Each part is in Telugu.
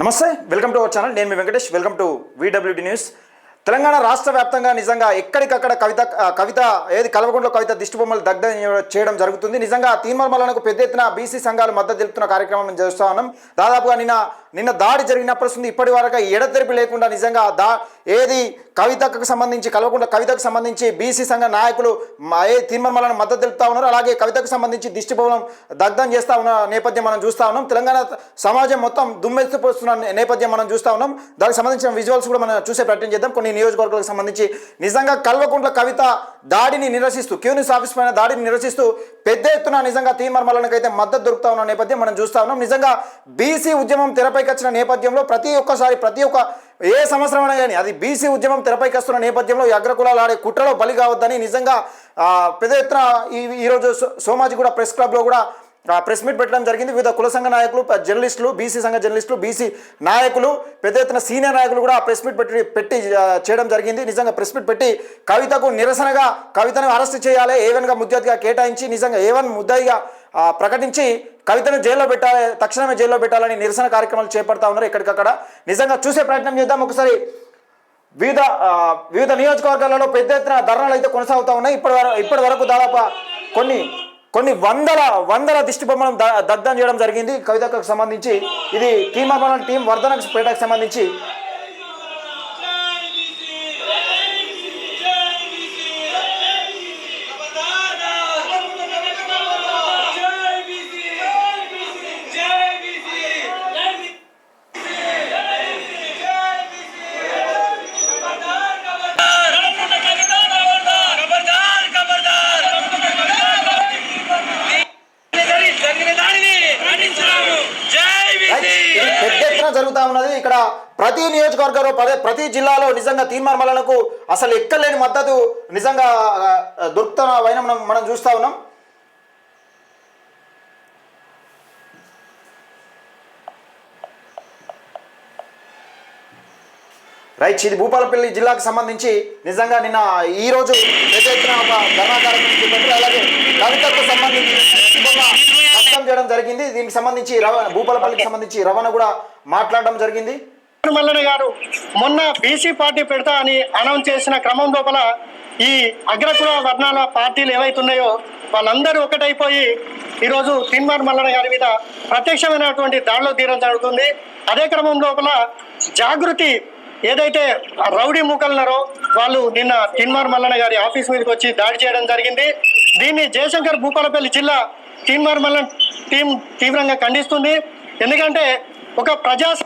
నమస్తే, వెల్కమ్ టు అవర్ ఛానల్. నేను మీ Venkatesh. Welcome to VWD news. Telangana రాష్ట్ర వ్యాప్తంగా నిజంగా ఎక్కడికక్కడ కవిత ఏది కల్వకుంట్ల కవిత దిష్టిబొమ్మలు దగ్ధం చేయడం జరుగుతుంది. నిజంగా తీర్మానాలకు పెద్ద ఎత్తున బీసీ సంఘాలు మద్దతు తెలుపుతున్న కార్యక్రమం చేస్తూ ఉన్నాం. దాదాపుగా నిన్న దాడి జరిగినప్పుడు ఇప్పటి వరకు ఎడతెరిపి లేకుండా నిజంగా ఏది కవితకు సంబంధించి కల్వకుంట్ల కవితకు సంబంధించి బీసీ సంఘ నాయకులు తీర్మానాలను మద్దతు తెలుపుతా ఉన్నారు. అలాగే కవితకు సంబంధించి దిష్టిబొమ్మం దగ్ధం చేస్తూ ఉన్న నేపథ్యం మనం చూస్తూ ఉన్నాం. తెలంగాణ సమాజం మొత్తం దుమ్మెత్తిపోతున్న నేపథ్యం మనం చూస్తూ ఉన్నాం. దానికి సంబంధించిన విజువల్స్ కూడా మనం చూసే ప్రయత్నం చేద్దాం. కొన్ని నియోజకవర్గాలకు సంబంధించి నిజంగా కల్వకుంట్ల కవిత దాడిని నిరసిస్తూ క్యూనిస్ ఆఫీస్ పైన దాడిని నిరసిస్తూ పెద్ద ఎత్తున నిజంగా తీర్మానాలకు అయితే మద్దతు దొరుకుతా ఉన్న నేపథ్యం మనం చూస్తూ ఉన్నాం. నిజంగా బీసీ ఉద్యమం తెరపైకి వచ్చిన నేపథ్యంలో ప్రతి ఒక్క ఏ సంవత్సరం అయినా కానీ అది బీసీ ఉద్యమం తెరపైకి వస్తున్న నేపథ్యంలో ఈ అగ్రకులాలు ఆడే కుట్రలో బలి కావద్దని నిజంగా పెద్ద ఎత్తున ఈరోజు సోమాజిగూడ ప్రెస్ క్లబ్లో కూడా ప్రెస్ మీట్ పెట్టడం జరిగింది. వివిధ కుల సంఘ నాయకులు, జర్నలిస్టులు, బీసీ సంఘ జర్నలిస్టులు, బీసీ నాయకులు, పెద్ద ఎత్తున సీనియర్ నాయకులు కూడా ప్రెస్ మీట్ పెట్టి చేయడం జరిగింది. నిజంగా ప్రెస్ మీట్ పెట్టి కవితకు నిరసనగా కవితను అరెస్ట్ చేయాలి, ఏవన్గా ముద్దాయిగా కేటాయించి నిజంగా ఏవన్ ముద్దాయిగా ప్రకటించి కవితను జైల్లో పెట్టాలి, తక్షణమే జైల్లో పెట్టాలని నిరసన కార్యక్రమాలు చేపడతా ఉన్నారు. ఎక్కడికక్కడ నిజంగా చూసే ప్రయత్నం చేద్దాం. ఒకసారి వివిధ నియోజకవర్గాలలో పెద్ద ఎత్తున ధర్నాలు అయితే కొనసాగుతూ ఉన్నాయి. ఇప్పటి వరకు దాదాపు కొన్ని వందల దిష్టి బొమ్మలను దగ్ధం చేయడం జరిగింది కవితకు సంబంధించి. ఇది తీర్మానం టీం వర్ధనపేటకు సంబంధించి పెద్ద ఎత్తున జరుగుతూ ఉన్నది. ఇక్కడ ప్రతి నియోజకవర్గంలో ప్రతి జిల్లాలో నిజంగా తీర్మానాలకు అసలు ఎక్కలేని మద్దతు నిజంగా దొరుకుతున్న వైన మనం చూస్తూ ఉన్నాం. రైట్, ఇది భూపాలపల్లి జిల్లాకు సంబంధించి నిజంగా నిన్న ఈరోజు పెద్ద ఎత్తున ఒక ధర్నా కార్యక్రమం చేపట్టారు. అలాగే కవితకు సంబంధించి దగ్ధం చేయడం జరిగింది. దీనికి సంబంధించి భూపాలపల్లికి సంబంధించి రవాణా కూడా మాట్లాడడం జరిగింది. మల్లన్న గారు మొన్న బీసీ పార్టీ పెడతా అని అనౌన్స్ చేసిన క్రమం లోపల ఈ అగ్రకుల వర్ణాల పార్టీలు ఏవైతున్నాయో వాళ్ళందరూ ఒకటైపోయి ఈరోజు తీన్మార్ మల్లన్న గారి మీద ప్రత్యక్షమైనటువంటి దాడిలో తీరం జరుగుతుంది. అదే క్రమం లోపల జాగృతి ఏదైతే రౌడీ మూకలున్నారో వాళ్ళు నిన్న తీన్మార్ మల్లన్న గారి ఆఫీస్ మీదకి వచ్చి దాడి చేయడం జరిగింది. దీన్ని జయశంకర్ భూపాలపల్లి జిల్లా తీన్మార్ మల్లన్న టీం తీవ్రంగా ఖండిస్తుంది. ఎందుకంటే ఒక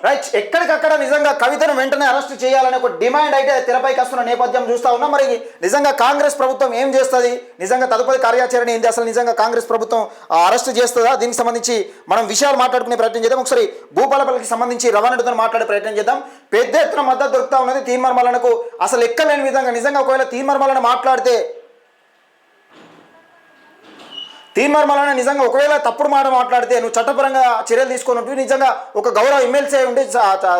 రైట్, ఎక్కడికక్కడ నిజంగా కవితను వెంటనే అరెస్ట్ చేయాలనే ఒక డిమాండ్ అయితే తెరపైకి వస్తున్న నేపథ్యం చూస్తూ ఉన్నాం. మరి నిజంగా కాంగ్రెస్ ప్రభుత్వం ఏం చేస్తుంది, నిజంగా తదుపరి కార్యాచరణ ఏంటి, అసలు నిజంగా కాంగ్రెస్ ప్రభుత్వం అరెస్ట్ చేస్తుందా, దీనికి సంబంధించి మనం విషయాలు మాట్లాడుకునే ప్రయత్నం చేద్దాం. ఒకసారి భూపాలపల్లికి సంబంధించి రవాణాతో మాట్లాడే ప్రయత్నం చేద్దాం. పెద్ద ఎత్తున మద్దతు దొరుకుతా ఉన్నది తీన్మార్ మల్లన్నకు. అసలు ఎక్కలేని విధంగా నిజంగా ఒకవేళ తీన్మార్ మల్లన్న మాట్లాడితే నిజంగా ఒకవేళ తప్పుడు మాట మాట్లాడితే నువ్వు చట్టపరంగా చర్యలు తీసుకొని నిజంగా ఒక గౌరవ ఎమ్మెల్సీ ఉండి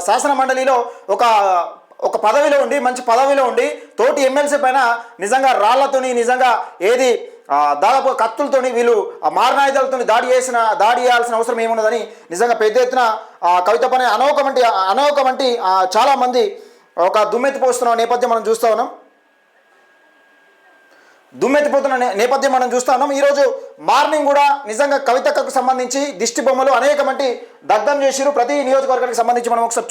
శాసన మండలిలో ఒక పదవిలో ఉండి మంచి పదవిలో ఉండి తోటి ఎమ్మెల్సీ పైన నిజంగా రాళ్లతోని నిజంగా ఏది దాదాపు కత్తులతోని వీళ్ళు మారణాయుధాలతో దాడి చేయాల్సిన అవసరం ఏమున్నదని నిజంగా పెద్ద ఎత్తున కవిత పైన అనవకమంటి చాలామంది ఒక దుమ్మెత్తిపోస్తున్న నేపథ్యం మనం చూస్తూ ఉన్నాం. ఈరోజు మార్నింగ్ కూడా నిజంగా కవితకు సంబంధించి దిష్టి బొమ్మలు అనేకమంది దగ్ధం చేసిరు. ప్రతి నియోజకవర్గానికి సంబంధించి మనం ఒకసారి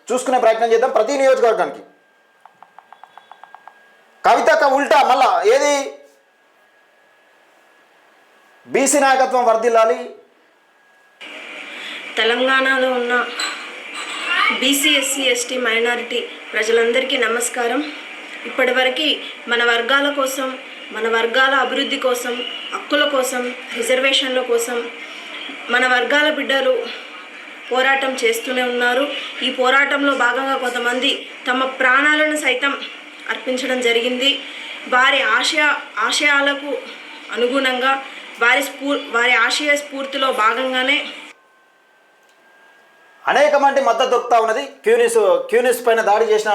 చూసుకునే ప్రయత్నం చేద్దాం. ప్రతి నియోజకవర్గానికి కవితకు ఉల్టా మళ్ళా ఏది బీసీ నాయకత్వం వర్ధిల్లాలి. తెలంగాణలో ఉన్న బీసీ, ఎస్సీ, ఎస్టీ, మైనారిటీ ప్రజలందరికీ నమస్కారం. ఇప్పటివరకు మన వర్గాల కోసం, మన వర్గాల అభివృద్ధి కోసం, హక్కుల కోసం, రిజర్వేషన్ల కోసం మన వర్గాల బిడ్డలు పోరాటం చేస్తూనే ఉన్నారు. ఈ పోరాటంలో భాగంగా కొంతమంది తమ ప్రాణాలను సైతం అర్పించడం జరిగింది. వారి ఆశయాలకు అనుగుణంగా వారి ఆశయ స్ఫూర్తిలో భాగంగానే అనేక మంది మద్దతు దొరుకుతూ ఉన్నది. క్యూనిస్ పైన దాడి చేసిన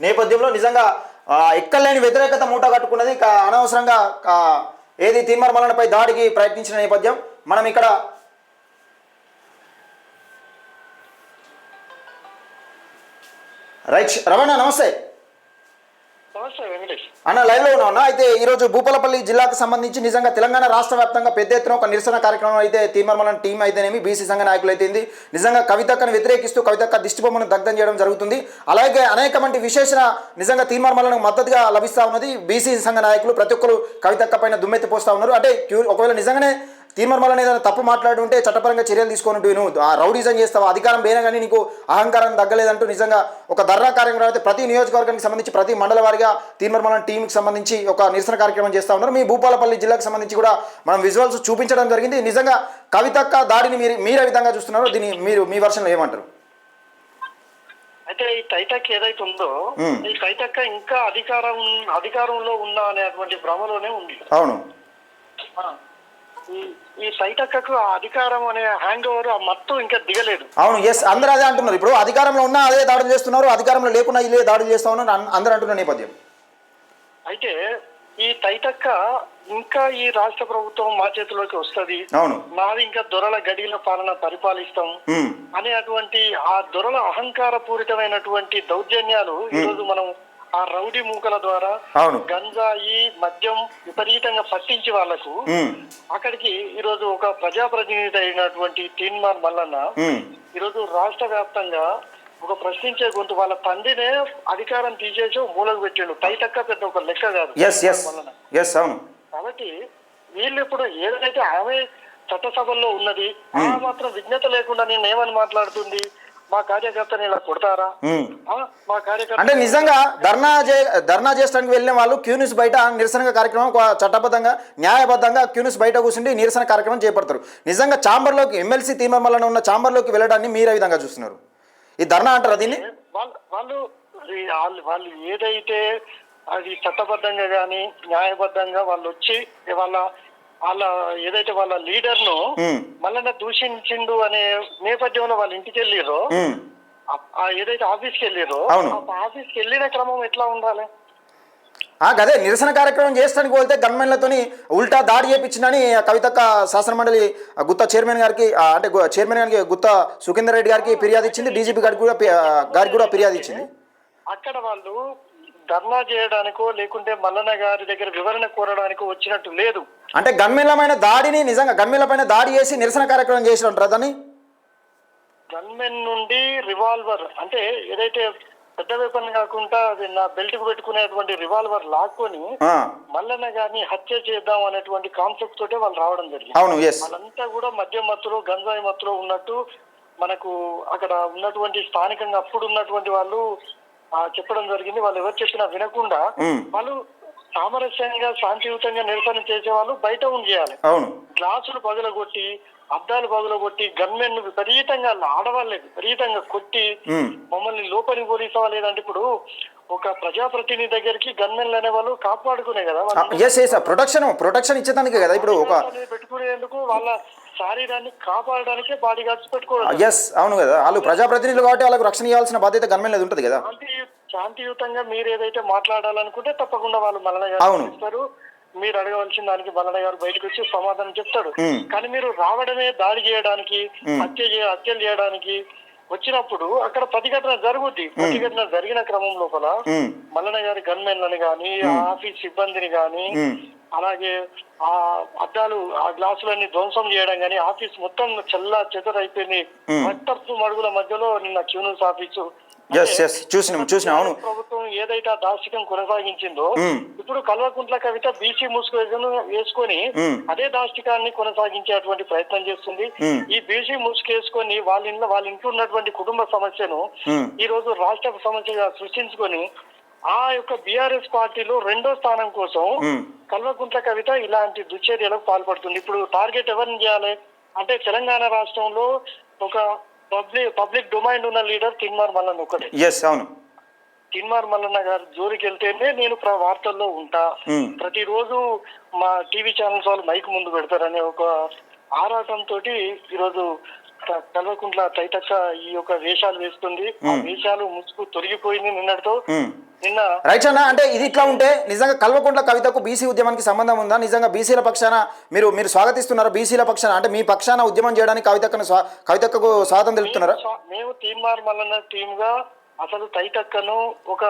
నేపథ్యంలో నిజంగా ఎక్కలేని వ్యతిరేకత మూట కట్టుకున్నది. అనవసరంగా ఏది తీన్మార్ మల్లన్నపై దాడికి ప్రయత్నించిన నేపథ్యం మనం ఇక్కడ రైట్ రమణ నమస్తే నమస్తే వెంకటేష్. అన్న లైవ్లో ఉన్నా. అయితే ఈరోజు భూపాలపల్లి జిల్లాకు సంబంధించి నిజంగా తెలంగాణ రాష్ట్ర వ్యాప్తంగా పెద్ద ఎత్తున ఒక నిరసన కార్యక్రమం అయితే తీర్మానం టీం అయితేనేమి బీసీ సంఘ నాయకులు అయితే నిజంగా కవితక్కను వ్యతిరేకిస్తూ కవితక్క దిష్టిబొమ్మను దగ్ధం చేయడం జరుగుతుంది. అలాగే అనేక మంది విశేషణ నిజంగా తీర్మానాలకు మద్దతుగా లభిస్తూ ఉన్నది. బీసీ సంఘ నాయకులు ప్రతి ఒక్కరు కవితక్క పైన దుమ్మెత్తి పోస్తూ ఉన్నారు. అంటే ఒకవేళ నిజంగానే తీర్మానం ఏదైనా తప్పు మాట్లాడుంటే చట్టపరంగా చర్యలు తీసుకొని నువ్వు ఆ రౌడీజం చేస్తావు, అధికారం పోయినా కానీ నీకు అహంకారం తగ్గలేదంటూ నిజంగా ఒక ధర్నా కార్యక్రమం అయితే ప్రతి నియోజకవర్గానికి సంబంధించి ప్రతి మండల వారిగా తీర్మానం టీంకి సంబంధించి ఒక నిరసన కార్యక్రమం చేస్తూ ఉన్నారు. మీ భూపాలపల్లి జిల్లాకు సంబంధించి కూడా మనం విజువల్స్ చూపించడం జరిగింది. నిజంగా కవితక్క దాడిని మీరు ఏ విధంగా చూస్తున్నారు, దీన్ని మీరు మీ వర్షన్లో ఏమంటారు? అయితే ఈ కవితక్క ఏదైతే ఉందో ఈ కవితక్క ఇంకా అధికారంలో ఉందా అనేటువంటి భ్రమలోనే ఉంది. అవును, ఈ కవితక్కకు ఆ అధికారం అనే హ్యాంగ్ ఓవర్ ఆ మత్తు ఇంకా దిగలేదు. అవును, ఎస్, అందరూ అదే అంటున్నారు. ఇప్పుడు అధికారంలో ఉన్నా అదే దాడులు చేస్తున్నారు, అధికారంలో లేకున్నా ఇదే దాడులు చేస్తా ఉన్నారు అందరూ అంటున్న నేపథ్యం. అయితే ఈ కవితక్క ఇంకా ఈ రాష్ట్ర ప్రభుత్వం మా చేతిలోకి వస్తుంది, అవును, నాది ఇంకా దొరల గడిల పాలన పరిపాలిస్తాం అనేటువంటి ఆ దొరల అహంకార పూరితమైనటువంటి దౌర్జన్యాలు ఈరోజు మనం ఆ రౌడీ మూకల ద్వారా గంజాయి మద్యం విపరీతంగా పట్టించి వాళ్లకు అక్కడికి ఈరోజు ఒక ప్రజాప్రతినిధి అయినటువంటి తీన్మార్ మల్లన్న ఈరోజు రాష్ట్ర వ్యాప్తంగా ఒక ప్రశ్నించే గొంతు వాళ్ళ తండ్రినే అధికారం తీసేసి మూలకు పెట్టిండు. కవితక్క పెద్ద ఒక లెక్క కాదు. కాబట్టి వీళ్ళు ఇప్పుడు ఏదైతే ఆమె చట్టసభల్లో ఉన్నది ఆ మాత్రం విజ్ఞత లేకుండా నేను ఏమని మాట్లాడుతుంది, మా కార్యకర్తని ఇలా కొడతారా, మా కార్యకర్త అంటే నిజంగా ధర్నా చేయడానికి వెళ్ళిన వాళ్ళు క్యూనిస్ బయట నిరసన కార్యక్రమం చట్టబద్ధంగా న్యాయబద్ధంగా క్యూనిస్ బయట కూర్చుండి నిరసన కార్యక్రమం చేపడతారు. నిజంగా ఛాంబర్లోకి ఎమ్మెల్సీ తీర్మానం ఉన్న ఛాంబర్లోకి వెళ్ళడాన్ని మీరు ఏ విధంగా చూస్తున్నారు? ఈ ధర్నా అంటారా దీన్ని? వాళ్ళు ఏదైతే అది చట్టబద్ధంగా కానీ న్యాయబద్ధంగా వాళ్ళు వచ్చి వాళ్ళ ఏదైతే వాళ్ళ లీడర్ ను మళ్ళీ దూషించిండు అనే నేపథ్యంలో వాళ్ళ ఇంటికి వెళ్ళిరో ఏదైతే ఆఫీస్కి వెళ్ళిరో ఆఫీస్కి వెళ్ళిన క్రమం ఎట్లా ఉండాలి? అదే నిరసన కార్యక్రమం చేస్తానికి వెళ్తే గన్మెన్లతోని ఉల్టా దాడి చేయించిందని కవితక్క శాసనమండలి గుత్తా చైర్మన్ గారికి అంటే చైర్మన్ గారికి గుత్తా సుఖేందర్ రెడ్డి గారికి ఫిర్యాదు ఇచ్చింది, డీజీపీ గారికి కూడా ఫిర్యాదు ఇచ్చింది. అక్కడ వాళ్ళు ధర్నా చేయడానికో లేకుంటే మల్లన్న గారి దగ్గర వివరణ కోరడానికో వచ్చినట్టు లేదు. అంటే గన్మెన్లమైన దాడిని నిజంగా గన్మెన్లపైన దాడి చేసి నిరసన కార్యక్రమం చేసినట్టు దాన్ని గన్మెన్ నుండి రివాల్వర్ అంటే ఏదైతే పెద్ద వెపన్ కాకుండా నా బెల్ట్ కు పెట్టుకునేటువంటి రివాల్వర్ లాక్కొని మల్లన్న గారిని హత్య చేద్దాం అనేటువంటి కాన్సెప్ట్ తోటే వాళ్ళు రావడం జరిగింది. వాళ్ళంతా కూడా మద్యం మత్తులో గంజాయి మత్తులో ఉన్నట్టు మనకు అక్కడ ఉన్నటువంటి స్థానికంగా అప్పుడు ఉన్నటువంటి వాళ్ళు చెప్పడం జరిగింది. వాళ్ళు ఎవరు చెప్పినా వినకుండా వాళ్ళు సామరస్యంగా శాంతియుతంగా నిరసన చేసే వాళ్ళు బయట ఉంచేయాలి. గ్లాసులు పగలగొట్టి అద్దాలు పగలగొట్టి గన్మెన్ విపరీతంగా ఆడవాళ్ళే విపరీతంగా కొట్టి మమ్మల్ని లోపలికి పోలీసావా లేదంటే ఇప్పుడు ఒక ప్రజాప్రతినిధి దగ్గరికి గన్మెన్లు అనే వాళ్ళు కాపాడుకునే కదా ప్రొటెక్షన్ ఇచ్చేదానికే కదా ఇప్పుడు ఒక పెట్టుకునేందుకు వాళ్ళ శరీరాన్ని కాపాడడానికే బాడీ గార్డ్స్ పెట్టుకోవాలి. అవును కదా, వాళ్ళు ప్రజాప్రతినిధులు కాబట్టి వాళ్ళకు రక్షణ ఇవ్వాల్సిన బాధ్యత గన్మెన్ ఉంటుంది కదా. శాంతియుతంగా మీరు ఏదైతే మాట్లాడాలనుకుంటే తప్పకుండా వాళ్ళు మల్లన్న గారు ఇస్తారు. మీరు అడగవలసిన దానికి మల్లన్న గారు బయటకు వచ్చి సమాధానం చెప్తాడు. కానీ మీరు రావడమే దాడి చేయడానికి హత్యలు చేయడానికి వచ్చినప్పుడు అక్కడ ప్రతిఘటన జరుగుద్ది. ప్రతిఘటన జరిగిన క్రమం లోపల మల్లన్న గారి గన్మెన్లని గాని ఆఫీస్ సిబ్బందిని గాని అలాగే ఆ అద్దాలు ఆ గ్లాసులన్నీ ధ్వంసం చేయడం గాని ఆఫీస్ మొత్తం చెల్లా చెదరైపోయింది. రక్తపు మడుగుల మధ్యలో నిన్న క్యూనూస్ ఆఫీసు ప్రభుత్వం ఏదైతే ఆ దాష్టికం కొనసాగించిందో ఇప్పుడు కల్వకుంట్ల కవిత బీసీ ముసుగు వేసుకొని అదే దాష్టికాన్ని కొనసాగించేటువంటి ప్రయత్నం చేస్తుంది. ఈ బీసీ ముసుగు వేసుకొని వాళ్ళ ఇంట్లో ఉన్నటువంటి కుటుంబ సమస్యను ఈ రోజు రాష్ట్ర సమస్యగా సృష్టించుకొని ఆ యొక్క బీఆర్ఎస్ పార్టీలో 2వ స్థానం కోసం కల్వకుంట్ల కవిత ఇలాంటి దుశ్చర్యలకు పాల్పడుతుంది. ఇప్పుడు టార్గెట్ ఎవరిని చేయాలి అంటే తెలంగాణ రాష్ట్రంలో ఒక పబ్లిక్ డొమైన్ ఉన్న లీడర్ తీన్మార్ మల్లన్న ఒకటే. తీన్మార్ మల్లన్న గారు జోలికి వెళ్తేనే నేను వార్తల్లో ఉంటా, ప్రతిరోజు మా టీవీ ఛానల్స్ వాళ్ళు మైక్ ముందు పెడతారనే ఒక ఆరాటంతో ఈరోజు కల్వకుంట్ల కవితక్క ఈ యొక్క వేషాలు వేస్తుంది. ఆ వేషాలు ముసుగు తొలగిపోయింది నిన్నటితో. నిన్న రైట్ అన్న, అంటే ఇది ఇట్లా ఉంటే నిజంగా కల్వకుంట్ల కవితకు బీసీ ఉద్యమానికి సంబంధం ఉందా? నిజంగా బీసీల పక్షాన మీరు స్వాగతిస్తున్నారా? బీసీల పక్షాన అంటే మీ పక్షాన ఉద్యమం చేయడానికి కవితక్కకు స్వాగతం తెలుపుతున్నారా? మేము తీన్మార్ మల్లన్న టీమ్ గా అసలు తైతక్కను ఒక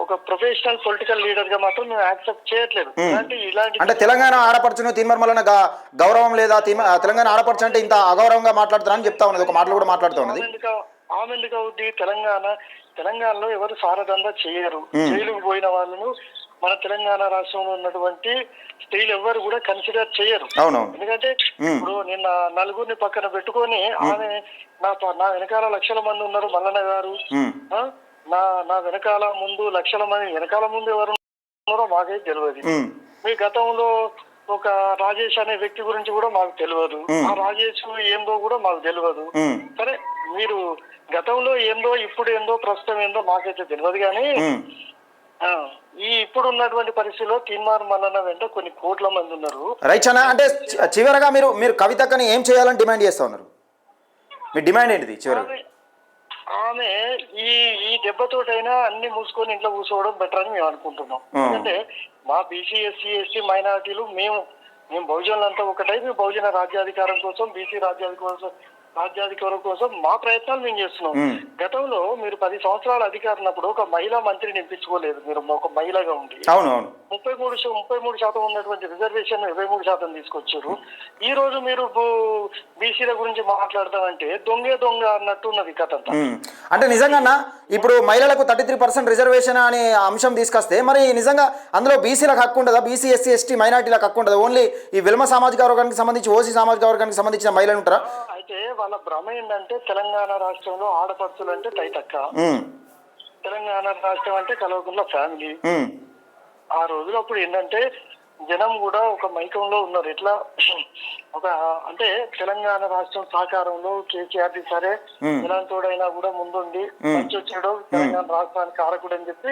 ఒక ప్రొఫెషనల్ పొలిటికల్ లీడర్ గా మాత్రం మేము యాక్సెప్ట్ చేయట్లేదు. ఇలాంటి అంటే తెలంగాణ ఆడపడుచును తీన్మార్ మల్లన్న గౌరవం లేదా తెలంగాణ ఆడపడుచు అంటే ఇంత అగౌరవంగా మాట్లాడుతున్నారని చెప్తా ఉన్నది, ఒక మాటలు కూడా మాట్లాడుతూ ఉన్నది. ఆమె ఎందుకు అవుద్ది? తెలంగాణలో ఎవరు సారదంగా చేయరు. జైలుకు పోయిన వాళ్ళను మన తెలంగాణ రాష్ట్రంలో ఉన్నటువంటి స్త్రీలు ఎవరు కూడా కన్సిడర్ చేయరు. ఎందుకంటే ఇప్పుడు నిన్న నలుగురిని పక్కన పెట్టుకొని ఆమె నా వెనకాల లక్షల మంది ఉన్నారు మల్లన్న గారు, నా వెనకాల ముందు లక్షల మంది, వెనకాల ముందు ఎవరు ఉన్నారో మాకైతే తెలియదు. మీ గతంలో ఒక రాజేష్ అనే వ్యక్తి గురించి కూడా మాకు తెలియదు. ఆ రాజేష్ ఏందో కూడా మాకు తెలియదు. సరే, మీరు గతంలో ఏందో ఇప్పుడు ఏందో ప్రస్తుతం ఏందో మాకైతే తెలియదు. కానీ ఈ ఇప్పుడు ఉన్నటువంటి పరిస్థితిలో తీన్మార్ మల్లన్న వెంట కొన్ని కోట్ల మంది ఉన్నారు. రైట్ అన్న, అంటే చివరగా మీరు కవితక్కని ఏం చేయాలని డిమాండ్ చేస్తా ఉన్నారు? మీ డిమాండ్ ఏంటిది చివరగా? ఆమె ఈ దెబ్బతోటైనా అన్ని మూసుకొని ఇంట్లో కూర్చోవడం బెటర్ అని మేము అనుకుంటున్నాం. ఎందుకంటే మా బీసీ ఎస్సీ ఎస్టీ మైనారిటీలు మేము బహుజనులంతా ఒకటై మేము బహుజన రాజ్యాధికారం కోసం, బీసీ రాజ్యాధికారం కోసం మా ప్రయత్నాలు మేము చేస్తున్నాం. గతంలో మీరు 10 సంవత్సరాల అధికారం ఉన్నప్పుడు ఒక మహిళా మంత్రిని నింపించుకోలేదు. మీరు ఒక మహిళగా ఉండి 33% ఉన్నటువంటి రిజర్వేషన్ 23% తీసుకొచ్చారు. ఈ రోజు మీరు బీసీల గురించి మాట్లాడతామంటే దొంగ అన్నట్టు ఉన్నది కథ. అంటే నిజంగా ఇప్పుడు మహిళలకు 33% రిజర్వేషన్ అనే అంశం తీసుకొస్తే మరి నిజంగా అందులో బీసీలకు హక్కు ఉండదా? బీసీ ఎస్సీ ఎస్టీ మైనార్టీలకు హక్కు ఉండదా? ఓన్లీ ఈ వెల్మ సామాజిక వర్గానికి సంబంధించి, ఓసీ సామాజిక వర్గానికి సంబంధించిన మహిళలు ఉంటారా? అయితే వాళ్ళ భ్రమ ఏంటంటే తెలంగాణ రాష్ట్రంలో ఆడపడుచులు అంటే తైతక్క, తెలంగాణ రాష్ట్రం అంటే కల్వకుంట్ల ఫ్యామిలీ. ఆ రోజులు అప్పుడు ఏంటంటే జనం కూడా ఒక మైకంలో ఉన్నారు. ఎట్లా అంటే తెలంగాణ రాష్ట్రం సహకారంలో కేసీఆర్ సరే ఎలాంటోడైనా కూడా ముందుండి మంచి వచ్చాడు తెలంగాణ రాష్ట్రానికి కారకుడు అని చెప్పి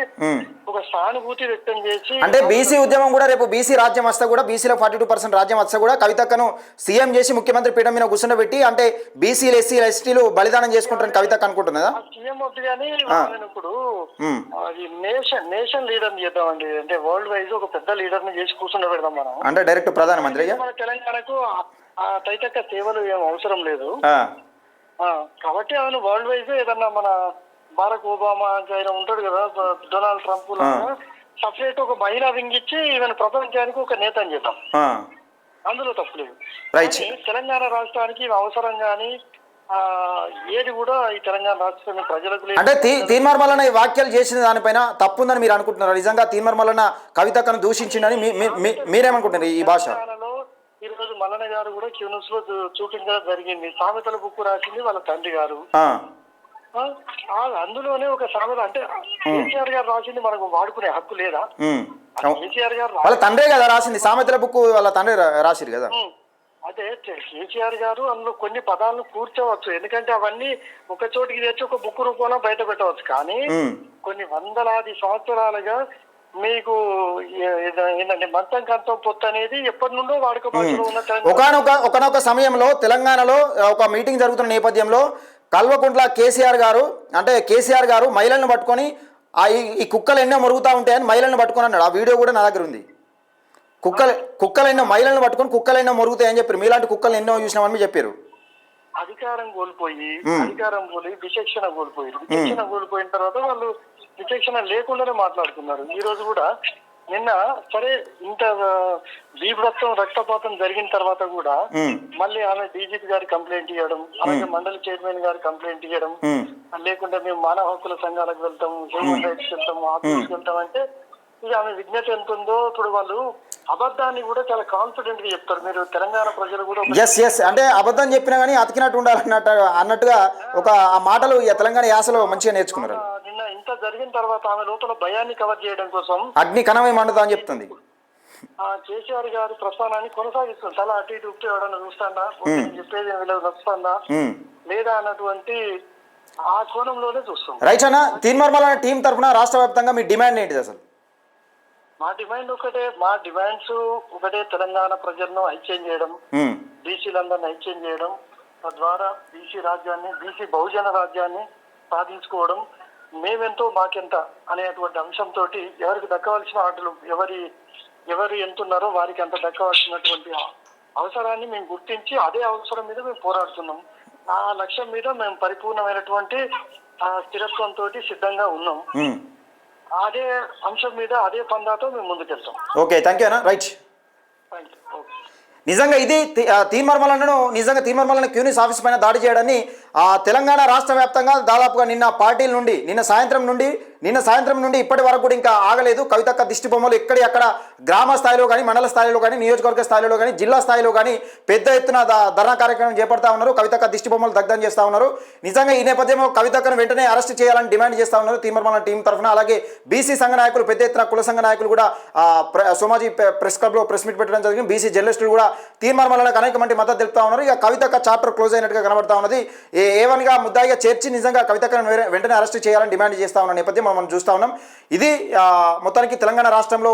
ఒక సానుభూతి వ్యక్తం చేసి, అంటే బీసీ ఉద్యమం కూడా రేపు బీసీ రాజ్యం వస్తే కూడా, బీసీలో 42% రాజ్యం వస్తే కూడా కవితక్కను సీఎం చేసి ముఖ్యమంత్రి పీఠం మీద కూర్చుండబెట్టి అంటే బీసీలు ఎస్సీలు ఎస్టీలు బలిదానం చేసుకుంటారని కవితక్క అనుకుంటున్నదా? సీఎం వద్దు కానీ ఇప్పుడు నేషన్ లీడర్ చేద్దామండి. అంటే వరల్డ్ వైజ్ ఒక పెద్ద లీడర్ ని చేసి కూర్చుండబెడదాం మనం. అంటే డైరెక్ట్ ప్రధానమంత్రి. మన తెలంగాణకు తైతక్క సేవలు ఏం అవసరం లేదు కాబట్టి ఆయన వరల్డ్ వైజ్ ఏదన్నా మన బారక్ ఒబామా ఆయన ఉంటాడు కదా, డొనాల్డ్ ట్రంప్ లాగా సపరేట్ ఒక మహిళా వింగ్ ఇచ్చి ఈవెన్ ప్రపంచానికి ఒక నేత అని చేద్దాం. అందులో తప్పులేదు. తెలంగాణ రాష్ట్రానికి అవసరం కానీ ఏది కూడా ఈ తెలంగాణ రాష్ట్రం ప్రజలకు అంటే తీన్మార్ మల్లన్న ఈ వ్యాఖ్యలు చేసిన దానిపైన తప్పుందని మీరు అనుకుంటున్నారు? నిజంగా తీన్మార్ మల్లన్న కవితక్కను దూషించిందని మీరేమనుకుంటున్నారు? ఈ భాష ఈ రోజు మల్లన్న గారు కూడా క్యూన్యూస్ లో చూపించడం జరిగింది. సామెతల బుక్ రాసింది వాళ్ళ తండ్రి గారు. అందులోనే ఒక సామెత అంటే కేసీఆర్ గారు రాసింది మనకు వాడుకునే హక్కు లేదా? కేసీఆర్ గారు వాళ్ళ తండ్రే కదా రాసింది సామెతల బుక్, వాళ్ళ తండ్రి రాసిరు కదా. అదే కేసీఆర్ గారు అందులో కొన్ని పదాలను కూర్చోవచ్చు, ఎందుకంటే అవన్నీ ఒక చోటికి తెచ్చి ఒక బుక్ రూపంలో బయట పెట్టవచ్చు. కానీ కొన్ని వందలాది సంవత్సరాలుగా మీకు ఏంటంటే మంచం కంచం పొత్తు అనేది ఎప్పటి నుండో వాడుక భాషలో ఉన్న ఒకనొక సమయంలో తెలంగాణలో ఒక మీటింగ్ జరుగుతున్న నేపథ్యంలో కల్వకుంట్ల కేసీఆర్ గారు మహిళలను పట్టుకొని ఈ కుక్కలు ఎన్నో మురుగుతూ ఉంటాయని మహిళలను పట్టుకొని అన్నాడు. ఆ వీడియో కూడా నా దగ్గర ఉంది. కుక్కలు ఎన్నో మహిళలను పట్టుకొని కుక్కలు ఎన్నో మురుగుతాయని చెప్పారు. మీలాంటి కుక్కలు ఎన్నో చూసినామని చెప్పారు. అధికారం కోల్పోయి విచక్షణ కోల్పోయిన తర్వాత వాళ్ళు విచక్షణ లేకుండానే మాట్లాడుతున్నారు. ఈ రోజు కూడా నిన్న సరే ఇంత బీభత్సం రక్తపాతం జరిగిన తర్వాత కూడా మళ్ళీ ఆమె డీజీపీ గారి కంప్లైంట్ ఇవ్వడం, అలాగే మండలి చైర్మన్ గారి కంప్లైంట్ ఇవ్వడం, లేకుంటే మేము మానవ హక్కుల సంఘాలకు వెళ్తాం, హ్యూమన్ రైట్స్ వెళ్తాం, ఆఫీస్కి వెళ్తాం అంటే ఇక ఆమె విజ్ఞత ఎంత ఉందో ఇప్పుడు వాళ్ళు అబద్ధాన్ని కూడా చాలా కాన్ఫిడెంట్ గా చెప్తారు. మీరు తెలంగాణ ప్రజలు కూడా అంటే అబద్ధం చెప్పినా కానీ అతికినట్టు అన్నట్టుగా ఒక ఆ మాటలు తెలంగాణ యాసలో మంచిగా నేర్చుకున్నారు. నిన్న ఇంత జరిగిన తర్వాత ఆమె లోపల భయాన్ని కవర్ చేయడం కోసం అగ్ని కణమే మండుతా అని చెప్తుంది. కేసీఆర్ గారి ప్రస్థానాన్ని కొనసాగిస్తుంది. తల అటు ఇటు ఉప్పు ఎవడన్నా చూస్తాడా, చెప్పేది వీళ్ళకి నచ్చుతుందా లేదా అన్నటువంటి ఆ కోణంలోనే చూస్తాం. రైట్ అన్న, తీన్మార్ మల్లన్న టీం తరఫున రాష్ట్ర వ్యాప్తంగా మీ డిమాండ్ ఏంటిది అసలు? మా డిమాండ్స్ ఒకటే తెలంగాణ ప్రజలను ఐక్యం చేయడం, బీసీలందరినీ ఐక్యం చేయడం, తద్వారా బీసీ బహుజన రాజ్యాన్ని సాధించుకోవడం, మేమెంతో మాకెంత అనేటువంటి అంశంతో ఎవరికి దక్కవలసిన ఆటలు ఎవరు ఎంతున్నారో వారికి అంత దక్కవలసినటువంటి అవసరాన్ని మేము గుర్తించి అదే అవసరం మీద మేము పోరాడుతున్నాం. ఆ లక్ష్యం మీద మేము పరిపూర్ణమైనటువంటి స్థిరత్వంతో సిద్ధంగా ఉన్నాం. అదే అంశం మీద అదే పందాతో మేము ముందుకెళ్తాం. ఓకే, థ్యాంక్ యూ అన్న. రైట్. Thank you. ఓకే. నిజంగా ఇది నిజంగా తీన్మార్మలను క్యూనిస్ ఆఫీస్ పైన దాడి చేయడాన్ని తెలంగాణ రాష్ట్ర వ్యాప్తంగా దాదాపుగా నిన్న సాయంత్రం నుండి ఇప్పటి వరకు కూడా ఇంకా ఆగలేదు. కవితక్క దిష్టి బొమ్మలు ఎక్కడ గ్రామ స్థాయిలో కానీ, మండల స్థాయిలో కానీ, నియోజకవర్గ స్థాయిలో కానీ, జిల్లా స్థాయిలో కానీ పెద్ద ఎత్తున ధర్నా కార్యక్రమం చేపడతా ఉన్నారు. కవితక్క దిష్టి బొమ్మలు దగ్ధం చేస్తూ ఉన్నారు. నిజంగా ఈ నేపథ్యంలో కవితక్కను వెంటనే అరెస్ట్ చేయాలని డిమాండ్ చేస్తూ ఉన్నారు తీన్మార్మల టీం తరఫున. అలాగే బీసీ సంఘ నాయకులు, పెద్ద ఎత్తున కుల సంఘ నాయకులు కూడా సోమాజీ ప్రెస్ క్లబ్లో ప్రెస్ మీట్ పెట్టడం జరిగింది. బీసీ జర్నలిస్టులు కూడా తీన్మార్మలకు అనేక మంది మద్దతు తెలుపుతా ఉన్నారు. ఇక కవితక్క చాప్టర్ క్లోజ్ అయినట్టుగా కనబడతా ఉన్నది. ఏవన్గా ముద్దాయిగా చేర్చి నిజంగా కవితక్కను వెంటనే అరెస్ట్ చేయాలని డిమాండ్ చేస్తా ఉన్న నేపథ్యం మనం చూస్తా ఉన్నాం. ఇది మొత్తానికి తెలంగాణ రాష్ట్రంలో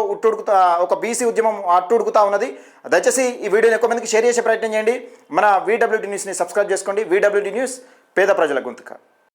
ఒక బీసీ ఉద్యమం అట్టుడుకుతా ఉన్నది. దయచేసి ఈ వీడియోని ఎక్కువ మందికి షేర్ చేసే ప్రయత్నం చేయండి. మన VWD న్యూస్ని సబ్స్క్రైబ్ చేసుకోండి. VWD న్యూస్, పేద ప్రజల గొంతుక.